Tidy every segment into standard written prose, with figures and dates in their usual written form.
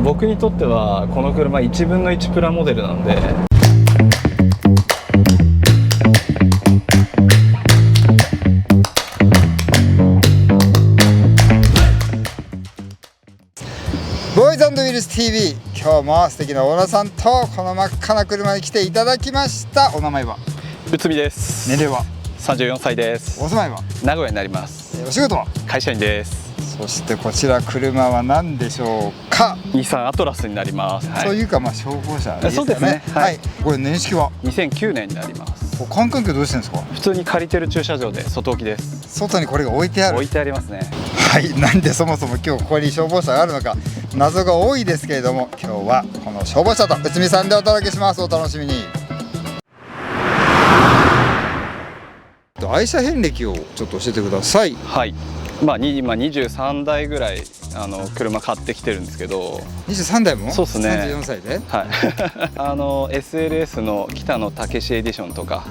僕にとってはこの車1分の1プラモデルなんで。ボーイズ&ウィルス TV、 今日も素敵なオーナーさんとこの真っ赤な車に来ていただきました。お名前は？内海です。年齢は34歳です。お住まいは？名古屋になります。お仕事は？会社員です。そしてこちら車は何でしょうか？日産アトラスになります。そういうか消防車ですよね。そうですね。はい。これ年式は2009年になります。保管環境どうしてるんですか？普通に借りてる駐車場で外置きです。外にこれが置いてある？置いてありますね。はい。なんでそもそも今日ここに消防車があるのか謎が多いですけれども、今日はこの消防車と内海さんでお届けします。お楽しみに。愛車遍歴をちょっと教えてください。はい。今23台ぐらい車買ってきてるんですけど。23台も？そうですね。34歳で？はい。SLS の北野武エディションとか。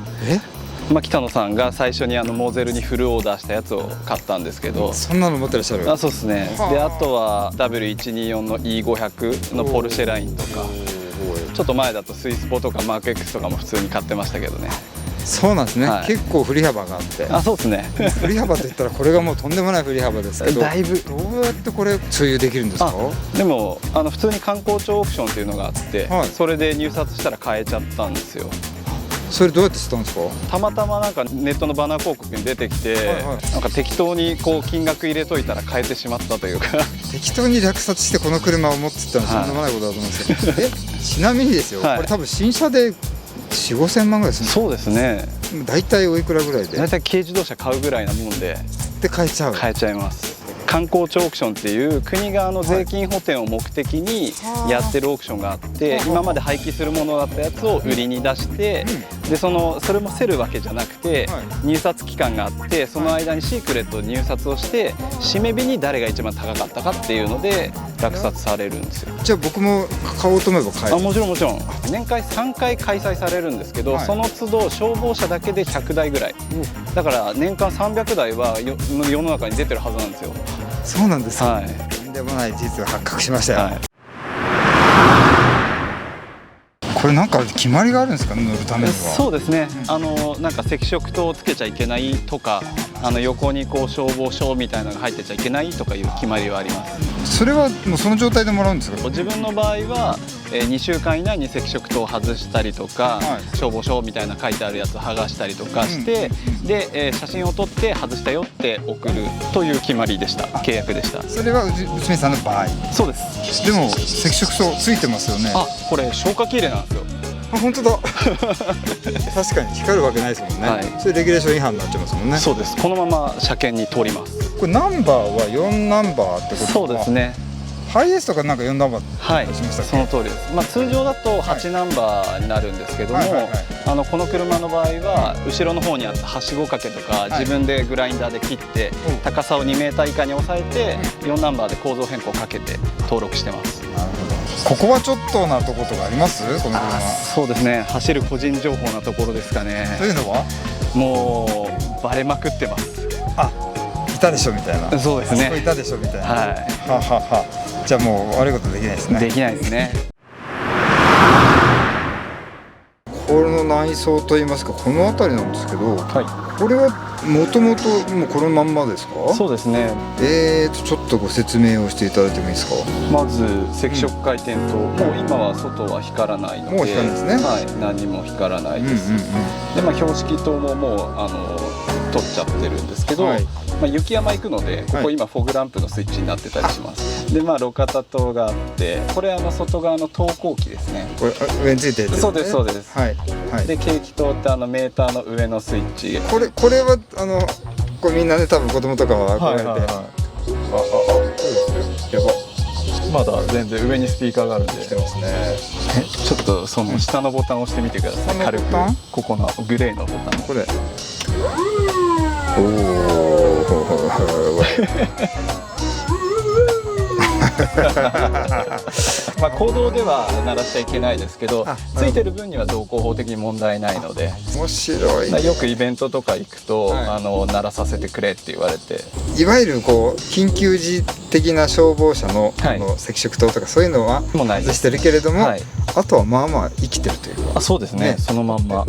北野さんが最初にモーゼルにフルオーダーしたやつを買ったんですけど。そんなの持ってらっしゃる？そうですね。であとは W124 の E500 のポルシェラインとか、ちょっと前だとスイスポとかマーク X とかも普通に買ってましたけどね。そうなんですね、はい、結構振り幅があって。そうですね。振り幅といったらこれがもうとんでもない振り幅ですけど、だいぶどうやってこれ所有できるんですか？でも普通に観光庁オークションっていうのがあって、はい、それで入札したら買えちゃったんですよ。それどうやって知ったんですか？たまたまなんかネットのバナー広告に出てきて、なんか適当にこう金額入れといたら買えてしまったというか。適当に落札してこの車を持ってったのはとんでもないことだと思うんですけど、ちなみにですよ、これ多分新車で4、5千万ぐらいですね。そうですね。大体おいくらぐらいで？大体軽自動車買うぐらいなもんで。で買えちゃう？買えちゃいます。観光庁オークションっていう国が税金補填を目的にやってるオークションがあって、今まで廃棄するものだったやつを売りに出して、でそれも競るわけじゃなくて、入札期間があって、その間にシークレット入札をして締め日に誰が一番高かったかっていうので落札されるんですよ。じゃあ僕も買おうと思えば買える？もちろんもちろん。年間3回開催されるんですけど、その都度消防車だけで100台ぐらい、だから年間300台は世の中に出てるはずなんですよ。そうなんですか。はい。とんでもない事実が発覚しましたよ。はい、これなんか決まりがあるんですか？乗るためには。そうですね。なんか赤色灯をつけちゃいけないとか、横にこう消防署みたいなのが入ってちゃいけないとかいう決まりはあります。それはもうその状態でもらうんですか？自分の場合は2週間以内に赤色灯を外したりとか、消防署みたいな書いてあるやつ剥がしたりとかして、で写真を撮って外したよって送るという決まりでした。契約でした。それは内海さんの場合？そうです。でも赤色灯ついてますよね。これ消火器入れなんですよ。本当だ。確かに光るわけないですもんね。それレギュレーション違反になっちゃいますもんね。そうです。このまま車検に通ります。これナンバーは4ナンバーってことですか？そうですね。ハイエースとかなんか4ナンバーしましたっけ？その通りです。通常だと8ナンバーになるんですけども、この車の場合は後ろの方にあったはしご掛けとか自分でグラインダーで切って高さを2メーター以下に抑えて4ナンバーで構造変更をかけて登録してます。なるほど。ここはちょっとなところとかあります？この車。そうですね。走る個人情報なところですかね。というのはもうバレまくってます。いたでしょみたいな。そうですね。いたでしょみたいな。じゃあもう悪いことできないですね。できないですね。この内装といいますか、この辺りなんですけど、これはもともともうこのまんまですか？そうですね。ちょっとご説明をしていただいてもいいですか？まず赤色回転灯、もう今は外は光らないので、もう光るんですね。何も光らないです。で標識灯ももう取っちゃってるんですけど、雪山行くのでここ今フォグランプのスイッチになってたりします。で路肩灯があって、これ外側の投光器ですね。これ上についてるんですね。そうですそうです。で景気灯ってメーターの上のスイッチ。これはこれみんなね、多分子供とかは憧れて。やば。まだ全然上にスピーカーがあるんで。してますね。ちょっとその下のボタンを押してみてください。軽くここのグレーのボタン。これ。まあ公道では鳴らしちゃいけないですけど、あついてる分には道交法的に問題ないので、面白い。よくイベントとか行くと、はい鳴らさせてくれって言われて。いわゆるこう緊急時的な消防車の、はい赤色灯とかそういうのはもうないです外してるけれども、はい、あとはまあまあ生きてるというか。そうですね、そのまんま。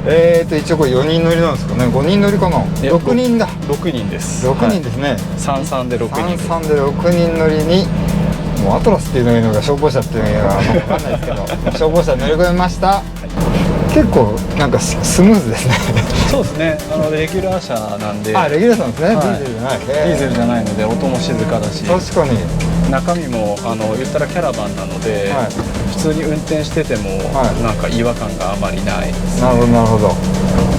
一応これ4人乗りなんですかね。5人乗りかな。6人だ。6人です。6人ですね。33で6人。33で6人乗りに、もうアトラスっていうのがいいのか消防車っていうのが分かんないですけど消防車乗り越えました。結構なんかスムーズですね。そうですね。レギュラー車なんで。あ、レギュラー車なんですね。はい、ディーゼルじゃない。ディーゼルじゃないので音も静かだし。確かに。中身も言ったらキャラバンなので、はい、普通に運転してても、はい、なんか違和感があまりないですね。なるほどなるほど。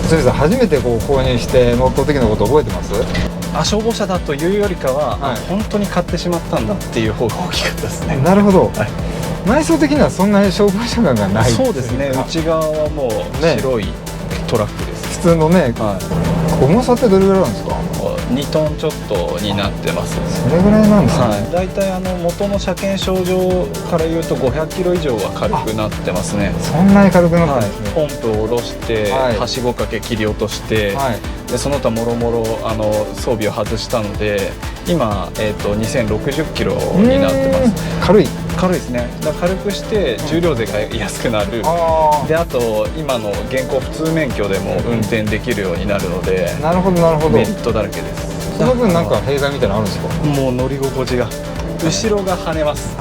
それさん初めてこう購入して乗った時のこと覚えてます？消防車だというよりかは、はい、本当に買ってしまったんだっていう方が大きかったですね。なるほど。はい、内装的にはそんなに消防車感がない。そうですね。内側はもう白いトラックです。普通のね。はい、重さってどれぐらいなんですか？2トンちょっとになってます。それぐらいなんですね。はい、だいたい元の車検証上から言うと500キロ以上は軽くなってますね。そんなに軽くなってますね。ポンプを下ろして、はしご掛け切り落として、でその他もろもろ装備を外したので今、2060キロになってます。軽いですね。だから軽くして重量税が安くなる。であと今の現行普通免許でも運転できるようになるので、なるほどなるほど、メリットだらけです。その分なんか弊害みたいなのあるんですか？もう乗り心地が後ろが跳ねます。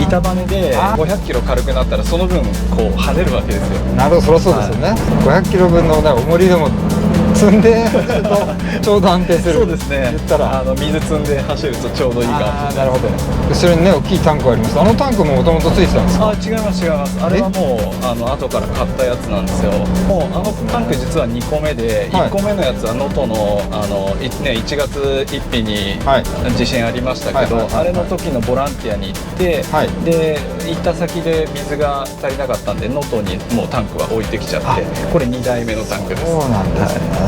板バネで500キロ軽くなったらその分こう跳ねるわけですよ。なるほど、そりゃそうですよね。500キロ分の重りでも積んで走るとちょうど安定する。そうですね。言ったら水積んで走るとちょうどいい感じ。なるほど。後ろにね大きいタンクがあります。あのタンクももともとついてたんですか？違います違います。あれはもう後から買ったやつなんですよ。もうタンク実は2個目で、1個目のやつは能登の1月1日に地震ありましたけど、あれの時のボランティアに行って、で行った先で水が足りなかったんで能登にもうタンクは置いてきちゃって、これ2台目のタンクです。そうなんですね。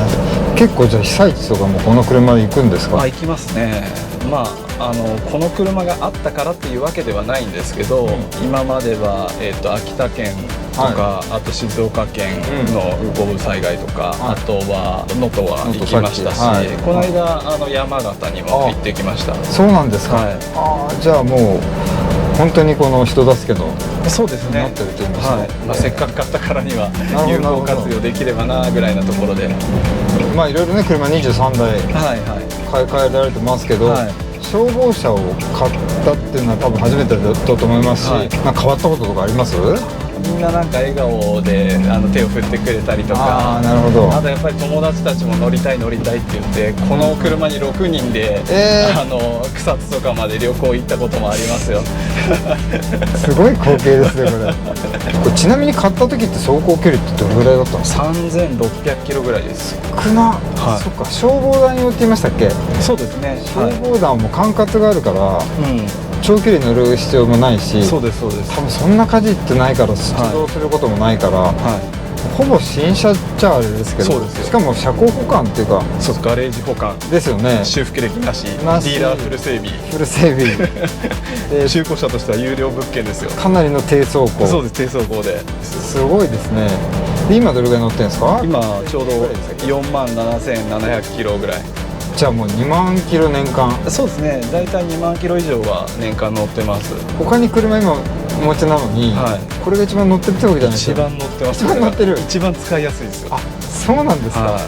結構じゃあ被災地とかもこの車で行くんですか？行きますね。まあこの車があったからっていうわけではないんですけど、今までは秋田県とか、あと静岡県の豪雨災害とか、あとは能登は行きましたし、この間山形にも行ってきました。そうなんですか。じゃあもう本当にこの人助けのそうですね。なってると言いますか。せっかく買ったからには有効活用できればなぐらいなところで、まあいろいろね車23台買い替えられてますけど、消防車を買ったっていうのは多分初めてだと思いますし、なんか変わったこととかあります？みんななんか笑顔で手を振ってくれたりとか、なるほど。あとやっぱり友達たちも乗りたい乗りたいって言ってこの車に6人で、草津とかまで旅行行ったこともありますよ。すごい光景ですねこれ。ちなみに買った時って走行距離ってどれぐらいだったんですか？3600キロぐらいです。少な。そっか、消防団に乗っていましたっけ？そうですね。消防団も管轄があるから、長距離乗る必要もないし、そうですそうです。多分そんなかじってないから出動することもないから、ほぼ新車っちゃあれですけど、しかも車庫保管っていうか、そうガレージ保管ですよね。修復歴なし、ディーラーフル整備中古車としては有料物件ですよ。かなりの低走行。そうです、低走行ですごいですね。で今どれぐらい乗ってるんですか？今ちょうど47,700キロぐらい。じゃあもう2万キロ年間。そうですね、だいたい2万キロ以上は年間乗ってます。他に車今お持ちなのに、これが一番乗ってるってわけじゃないですか？一番乗ってます。一番乗ってる。一番使いやすいですよ。そうなんですか。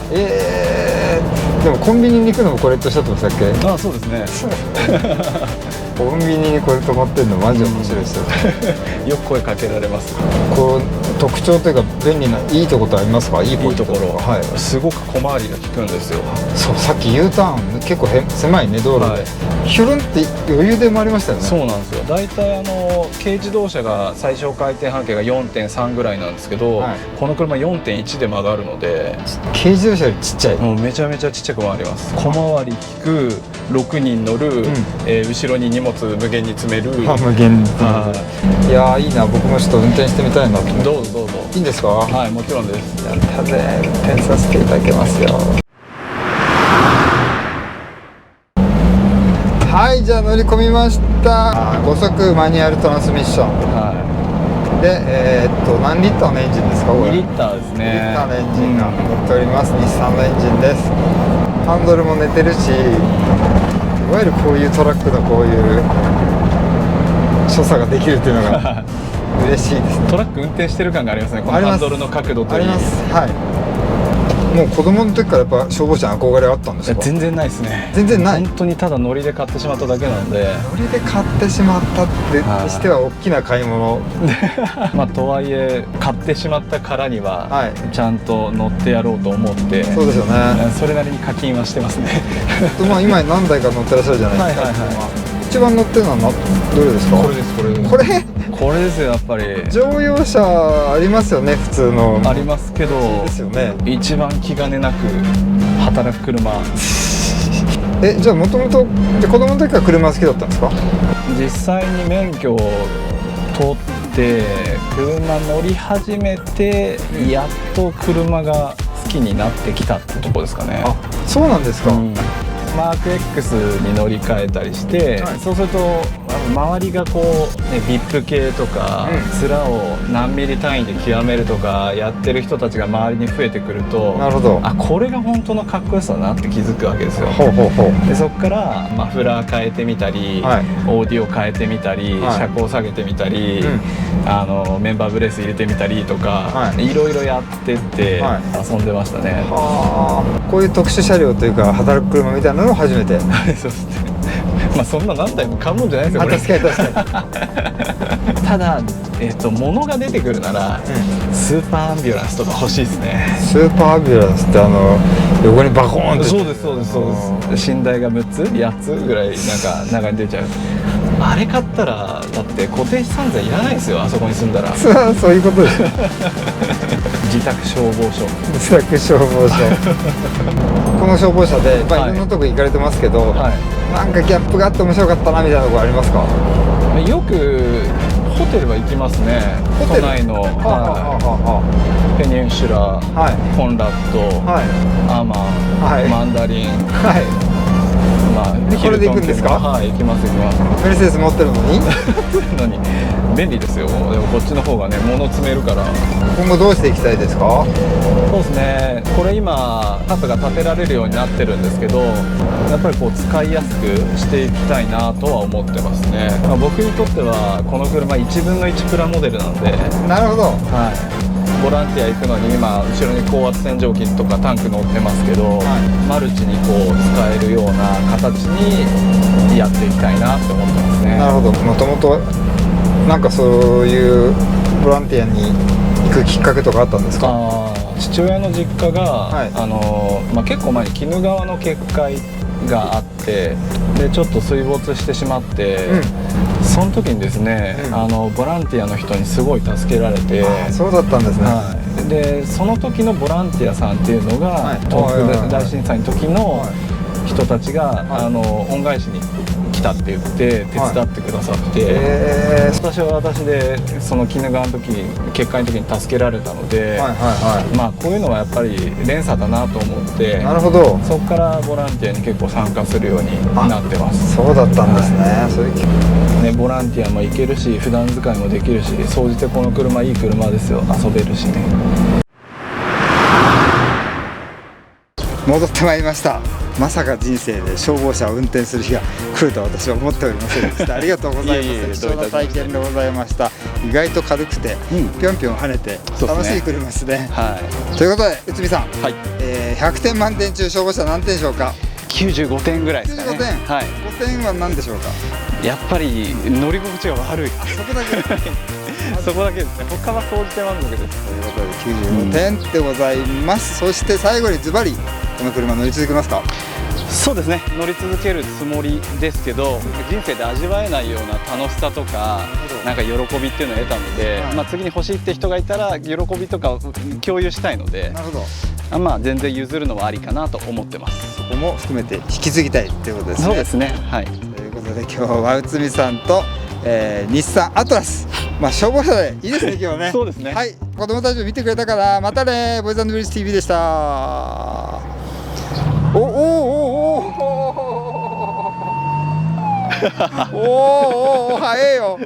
でもコンビニに行くのもこれとしたってましたっけ？そうですね。コンビニにこれ止まってるのマジ面白いですよ。よく声かけられます。こう特徴というか便利ないいところありますか？いいところ。すごく小回りが利くんですよ。そう、さっき U ターン結構狭いね道路で、ヒュルンって余裕で回りましたよね。そうなんですよ。だいたい軽自動車が最小回転半径が 4.3 ぐらいなんですけど、この車 4.1 で曲がるので、軽自動車よりちっちゃい。もうめちゃめちゃちっちゃく回ります。小回り利く、6人乗る、後ろに荷物無限に詰める。無限に。いやいいな、僕もちょっと運転してみたいなと思って。どうぞどうぞ。いいんですか？はい、もちろんです。やったぜ、運転させていただきますよ。じゃあ乗り込みました。5速マニュアルトランスミッション、で何リッターのエンジンですかこれ？2リッターですね。2リッターのエンジンが乗っております、日産のエンジンです。ハンドルも寝てるし、いわゆるこういうトラックのこういう所作ができるっていうのが嬉しいですね。トラック運転してる感がありますね。このハンドルの角度といい。あります。はい。もう子供の時からやっぱ消防車に憧れあったんですか？全然ないですね。全然ない。本当にただノリで買ってしまっただけなんで。ノリで買ってしまったってにしては大きな買い物。まあとはいえ買ってしまったからには、ちゃんと乗ってやろうと思って。そうですよね。それなりに課金はしてますね。まあ今何台か乗ってらっしゃるじゃないですか。一番乗ってるのはどれですか？これです。これですよ、やっぱり。乗用車ありますよね、普通の。ありますけど、ですよね。一番気兼ねなく働く車。じゃあもともと子供の時から車好きだったんですか？実際に免許を取って車乗り始めて、やっと車が好きになってきたってとこですかね。あ、そうなんですか。マーク X に乗り換えたりして、そうすると周りがこう、ね、VIP 系とか、面を何ミリ単位で極めるとかやってる人たちが周りに増えてくると、なるほど、あ、これが本当のかっこよさだなって気づくわけですよ。でそこからマフラー変えてみたり、オーディオ変えてみたり、車高下げてみたり、メンバーブレース入れてみたりとか、いろいろやってって遊んでましたね。こういう特殊車両というか働く車みたいなのを初めて。そうですね。まあそんな何台も買うもんじゃないですよこれ。確かにただ、物が出てくるなら、スーパーアンビュランスとか欲しいですね。スーパーアンビュランスって横にバコーンって。そうです。寝台が6つ8つぐらいなんか中に出ちゃう。あれ買ったらだって固定資産税いらないですよ、あそこに住んだら。そういうことです。自宅消防署。自宅消防署。この消防車で、いろんなとこ行かれてますけど、なんかギャップがあって面白かったなみたいなとこありますか？よくホテルは行きますね。都内のペニンシュラ、コンラッド、アマン、マンダリン。これで行くんですか？はい、行きます。メルセデス持ってるのに便利ですよ。でもこっちの方がね、物詰めるから。今後どうしていきたいですか？そうですね、これ今カフェが建てられるようになってるんですけど、やっぱりこう使いやすくしていきたいなとは思ってますね。僕にとってはこの車1分の1プラモデルなんで。なるほど。ボランティア行くのに今後ろに高圧洗浄機とかタンク乗ってますけど、マルチにこう使えるような形にやっていきたいなって思ってますね。なるほど。もともとなんかそういうボランティアに行くきっかけとかあったんですか？父親の実家が、結構前に鬼怒川の決壊があって、でちょっと水没してしまって、その時にですね、ボランティアの人にすごい助けられて。そうだったんですね。でその時のボランティアさんっていうのが、東北大震災の時の人たちが、恩返しに来たって言って手伝ってくださって、私は私でその鬼怒川の時決壊の時に助けられたので、こういうのはやっぱり連鎖だなと思って。なるほど。そこからボランティアに結構参加するようになってます。そうだったんですね。ボランティアも行けるし普段使いもできるし、総じてこの車いい車ですよ。遊べるしね。戻ってまいりました。まさか人生で消防車を運転する日が来るとは私は思っておりませんでした。ありがとうございます。貴重な体験でございました。意外と軽くて、ぴょんぴょん跳ねて楽しい車ですね。ということで内海さん、100点満点中消防車何点でしょうか？95点ぐらいですかね。5点は何でしょうか？やっぱり乗り心地が悪い。そこだけそこだけですね。他は総じて満足です。ということで95点でございます。そして最後にズバリこの車乗り続けますか？そうですね、乗り続けるつもりですけど、人生で味わえないような楽しさとかなんか喜びっていうのを得たので、次に欲しいって人がいたら喜びとか共有したいので、全然譲るのはありかなと思ってます。そこも含めて引き継ぎたいっていうことですね。そうですね。はい。ということで今日は内海さんと、日産アトラス、消防車でいいですね今日ね。そうですね。はい。子供たちも見てくれたからまたね。ボイズ&ブリッジ TV でした。おーおーおー早えよ。